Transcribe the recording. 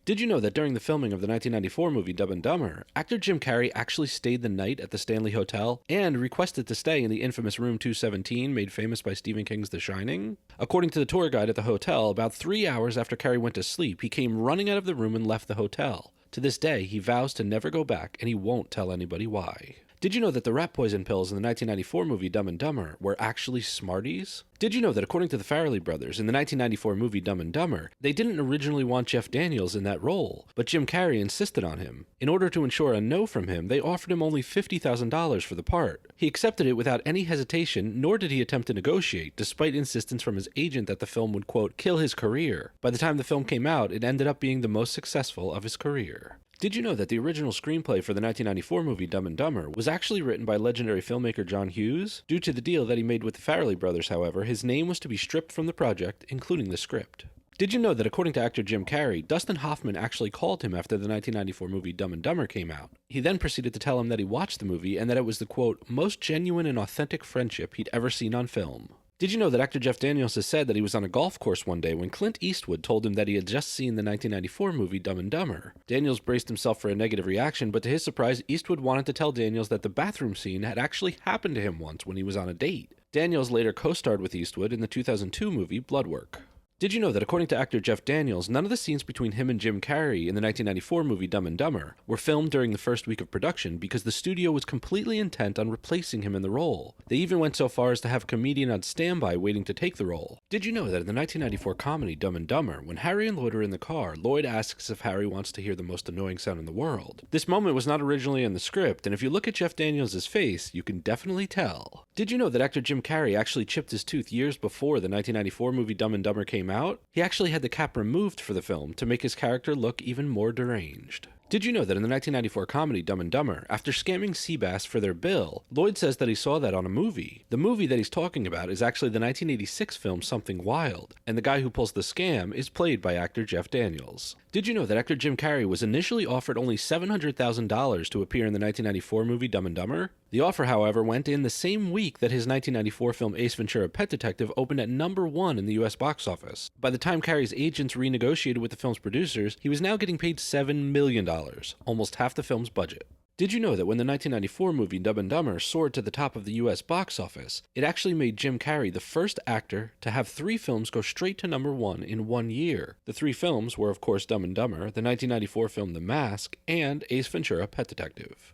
Did you know that during the filming of the 1994 movie Dumb and Dumber, actor Jim Carrey actually stayed the night at the Stanley Hotel and requested to stay in the infamous Room 217 made famous by Stephen King's The Shining? According to the tour guide at the hotel, about 3 hours after Carrey went to sleep, he came running out of the room and left the hotel. To this day, he vows to never go back, and he won't tell anybody why. Did you know that the rat poison pills in the 1994 movie Dumb and Dumber were actually Smarties? Did you know that according to the Farrelly brothers, in the 1994 movie Dumb and Dumber, they didn't originally want Jeff Daniels in that role, but Jim Carrey insisted on him. In order to ensure a no from him, they offered him only $50,000 for the part. He accepted it without any hesitation, nor did he attempt to negotiate, despite insistence from his agent that the film would, quote, kill his career. By the time the film came out, it ended up being the most successful of his career. Did you know that the original screenplay for the 1994 movie Dumb and Dumber was actually written by legendary filmmaker John Hughes? Due to the deal that he made with the Farrelly brothers, however, his name was to be stripped from the project, including the script. Did you know that according to actor Jim Carrey, Dustin Hoffman actually called him after the 1994 movie Dumb and Dumber came out? He then proceeded to tell him that he watched the movie and that it was the, quote, most genuine and authentic friendship he'd ever seen on film. Did you know that actor Jeff Daniels has said that he was on a golf course one day when Clint Eastwood told him that he had just seen the 1994 movie Dumb and Dumber? Daniels braced himself for a negative reaction, but to his surprise, Eastwood wanted to tell Daniels that the bathroom scene had actually happened to him once when he was on a date. Daniels later co-starred with Eastwood in the 2002 movie Bloodwork. Did you know that according to actor Jeff Daniels, none of the scenes between him and Jim Carrey in the 1994 movie Dumb and Dumber were filmed during the first week of production because the studio was completely intent on replacing him in the role? They even went so far as to have a comedian on standby waiting to take the role. Did you know that in the 1994 comedy Dumb and Dumber, when Harry and Lloyd are in the car, Lloyd asks if Harry wants to hear the most annoying sound in the world? This moment was not originally in the script, and if you look at Jeff Daniels' face, you can definitely tell. Did you know that actor Jim Carrey actually chipped his tooth years before the 1994 movie Dumb and Dumber came out? He actually had the cap removed for the film to make his character look even more deranged. Did you know that in the 1994 comedy Dumb and Dumber, after scamming Seabass for their bill, Lloyd says that he saw that on a movie? The movie that he's talking about is actually the 1986 film Something Wild, and the guy who pulls the scam is played by actor Jeff Daniels. Did you know that actor Jim Carrey was initially offered only $700,000 to appear in the 1994 movie Dumb and Dumber? The offer, however, went in the same week that his 1994 film Ace Ventura: Pet Detective opened at #1 in the US box office. By the time Carrey's agents renegotiated with the film's producers, he was now getting paid $7 million, almost half the film's budget. Did you know that when the 1994 movie Dumb and Dumber soared to the top of the US box office, it actually made Jim Carrey the first actor to have 3 films go straight to #1 in 1 year? The 3 films were, of course, Dumb and Dumber, the 1994 film The Mask, and Ace Ventura: Pet Detective.